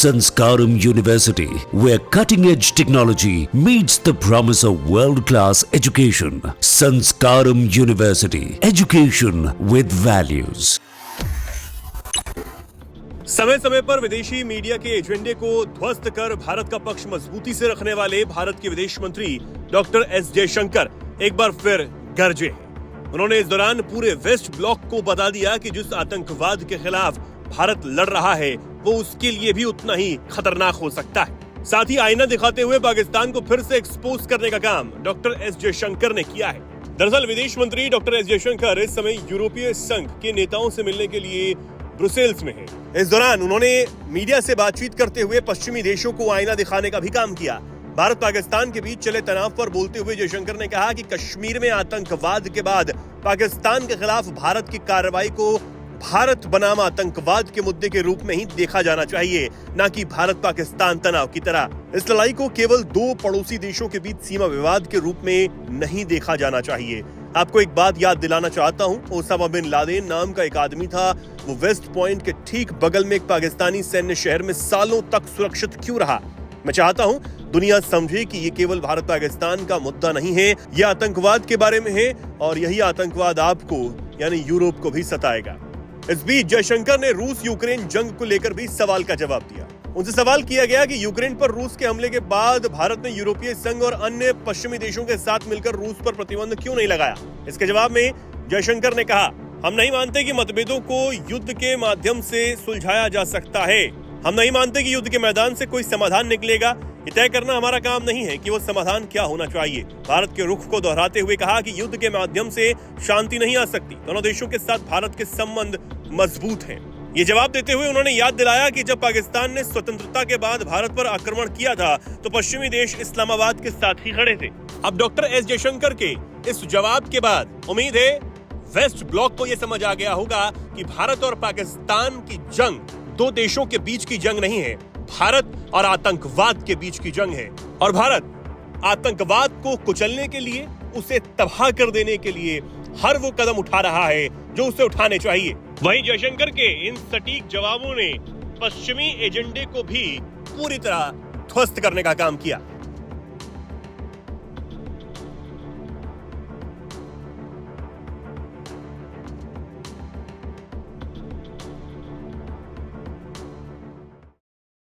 Sanskaram University, where cutting-edge technology meets the promise of world-class education. Sanskaram University, education with values. समय समय पर विदेशी media के एजेंडे को ध्वस्त कर भारत का पक्ष मजबूती से रखने वाले भारत के विदेश मंत्री डॉक्टर एस जयशंकर एक बार फिर गरजे हैं। उन्होंने इस दौरान पूरे वेस्ट ब्लॉक को बता दिया कि जिस आतंकवाद के खिलाफ भारत लड़ रहा है वो उसके लिए भी उतना ही खतरनाक हो सकता है। साथ ही आईना दिखाते हुए पाकिस्तान को फिर से एक्सपोज करने का काम डॉक्टर एस जयशंकर ने किया है। दरअसल विदेश मंत्री डॉक्टर एस जयशंकर इस समय यूरोपीय संघ के नेताओं से मिलने के लिए ब्रुसेल्स में है। इस दौरान उन्होंने मीडिया से बातचीत करते हुए पश्चिमी देशों को आईना दिखाने का भी काम किया। भारत पाकिस्तान के बीच चले तनाव पर बोलते हुए जयशंकर ने कहा कि कश्मीर में आतंकवाद के बाद पाकिस्तान के खिलाफ भारत की कार्रवाई को भारत बनाम आतंकवाद के मुद्दे के रूप में ही देखा जाना चाहिए, न कि भारत पाकिस्तान तनाव की तरह। इस लड़ाई को केवल दो पड़ोसी देशों के बीच सीमा विवाद के रूप में नहीं देखा जाना चाहिए। आपको एक बात याद दिलाना चाहता हूँ, ओसामा बिन लादेन नाम का एक आदमी था। वो वेस्ट पॉइंट के ठीक बगल में एक पाकिस्तानी सैन्य शहर में सालों तक सुरक्षित क्यों रहा। मैं चाहता हूँ दुनिया समझे कि ये केवल भारत पाकिस्तान का मुद्दा नहीं है, यह आतंकवाद के बारे में है और यही आतंकवाद आपको यानी यूरोप को भी सताएगा। इस बीच जयशंकर ने रूस यूक्रेन जंग को लेकर भी सवाल का जवाब दिया। उनसे सवाल किया गया कि यूक्रेन पर रूस के हमले के बाद भारत ने यूरोपीय संघ और अन्य पश्चिमी देशों के साथ मिलकर रूस पर प्रतिबंध क्यों नहीं लगाया। इसके जवाब में जयशंकर ने कहा, हम नहीं मानते कि मतभेदों को युद्ध के माध्यम से सुलझाया जा सकता है। हम नहीं मानते कि युद्ध के मैदान से कोई समाधान निकलेगा। ये तय करना हमारा काम नहीं है कि वो समाधान क्या होना चाहिए। भारत के रुख को दोहराते हुए कहा कि युद्ध के माध्यम से शांति नहीं आ सकती। दोनों देशों के साथ भारत के संबंध मजबूत हैं। ये जवाब देते हुए उन्होंने याद दिलाया कि जब पाकिस्तान ने स्वतंत्रता के बाद भारत पर आक्रमण किया था तो पश्चिमी देश इस्लामाबाद के साथ ही खड़े थे। अब डॉक्टर एस जयशंकर के इस जवाब के बाद उम्मीद है वेस्ट ब्लॉक को यह समझ आ गया होगा कि भारत और पाकिस्तान की जंग दो देशों के बीच की जंग नहीं है, भारत और आतंकवाद के बीच की जंग है। और भारत आतंकवाद को कुचलने के लिए, उसे तबाह कर देने के लिए हर वो कदम उठा रहा है जो उसे उठाने चाहिए। वहीं जयशंकर के इन सटीक जवाबों ने पश्चिमी एजेंडे को भी पूरी तरह ध्वस्त करने का काम किया।